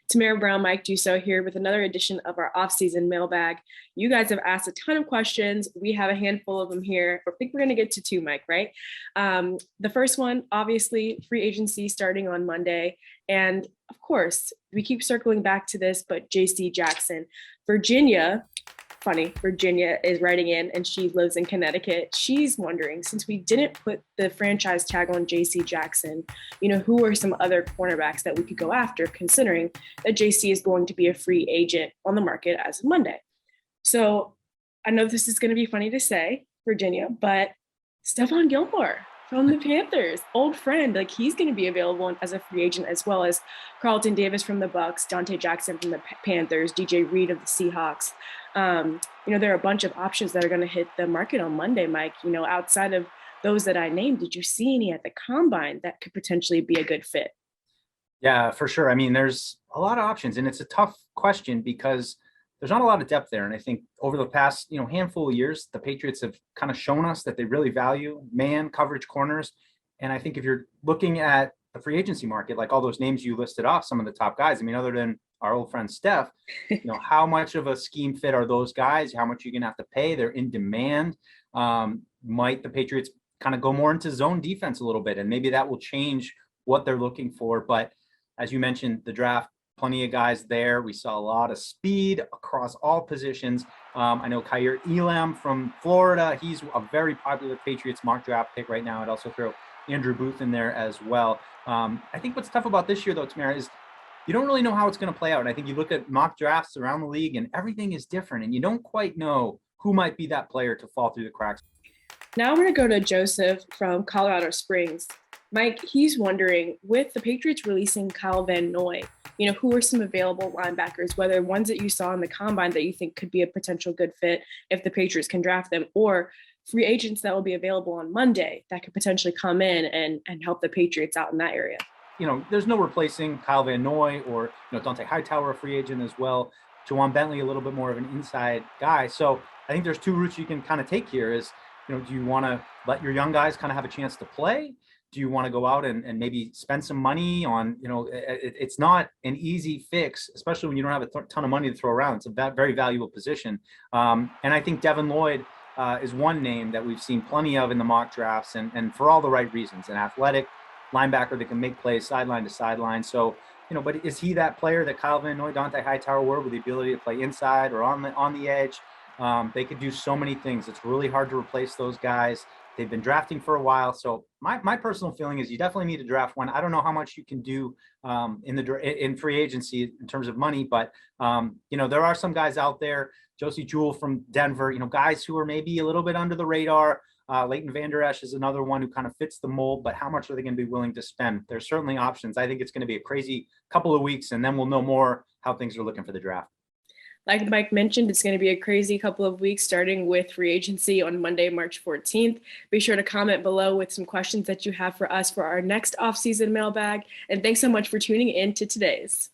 Tamara Brown, Mike Dussault here with another edition of our off-season mailbag. You guys have asked a ton of questions. We have a handful of them here. I think we're going to get to two, Mike, right? The first one, obviously, free agency starting on Monday. And of course, we keep circling back to this, but JC Jackson, Virginia, funny, Virginia is writing in and she lives in Connecticut. She's wondering, since we didn't put the franchise tag on JC Jackson, who are some other cornerbacks that we could go after, considering that JC is going to be a free agent on the market as of Monday. So I know this is going to be funny to say, Virginia, but Stephon Gilmore from the Panthers, old friend, like he's going to be available as a free agent, as well as Carlton Davis from the Bucks, Dante Jackson from the Panthers, DJ Reed of the Seahawks. There are a bunch of options that are going to hit the market on Monday, Mike. Outside of those that I named, did you see any at the combine that could potentially be a good fit? Yeah, for sure. I mean, there's a lot of options, and it's a tough question because there's not a lot of depth there. And I think over the past, handful of years, the Patriots have kind of shown us that they really value man coverage corners. And I think if you're looking at the free agency market, like all those names you listed off, some of the top guys, I mean, other than our old friend Steph, how much of a scheme fit are those guys? How much are you going to have to pay? They're in demand. Might the Patriots kind of go more into zone defense a little bit, and maybe that will change what they're looking for. But as you mentioned, the draft, plenty of guys there. We saw a lot of speed across all positions. I know Kaiir Elam from Florida. He's a very popular Patriots mock draft pick right now. I'd also throw Andrew Booth in there as well. I think what's tough about this year, though, Tamara, is you don't really know how it's going to play out. And I think you look at mock drafts around the league and everything is different, and you don't quite know who might be that player to fall through the cracks. Now I'm going to go to Joseph from Colorado Springs. Mike, he's wondering, with the Patriots releasing Kyle Van Noy, who are some available linebackers, whether ones that you saw in the combine that you think could be a potential good fit if the Patriots can draft them, or free agents that will be available on Monday that could potentially come in and help the Patriots out in that area? There's no replacing Kyle Van Noy or, Dante Hightower, a free agent as well. Jawan Bentley, a little bit more of an inside guy. So I think there's two routes you can kind of take here is, do you want to let your young guys kind of have a chance to play? Do you want to go out and maybe spend some money on, it's not an easy fix, especially when you don't have a ton of money to throw around. It's a very valuable position. And I think Devin Lloyd is one name that we've seen plenty of in the mock drafts, and for all the right reasons. An athletic linebacker that can make plays sideline to sideline. So, but is he that player that Kyle Van Noy, Dante Hightower were, with the ability to play inside or on the edge? They could do so many things. It's really hard to replace those guys. They've been drafting for a while. So my personal feeling is you definitely need to draft one. I don't know how much you can do in free agency in terms of money, but there are some guys out there. Josie Jewell from Denver, guys who are maybe a little bit under the radar. Leighton Vander Esch is another one who kind of fits the mold, but how much are they going to be willing to spend? There's certainly options. I think it's going to be a crazy couple of weeks, and then we'll know more how things are looking for the draft. Like Mike mentioned, it's going to be a crazy couple of weeks, starting with free agency on Monday, March 14th. Be sure to comment below with some questions that you have for us for our next off-season mailbag. And thanks so much for tuning in to today's.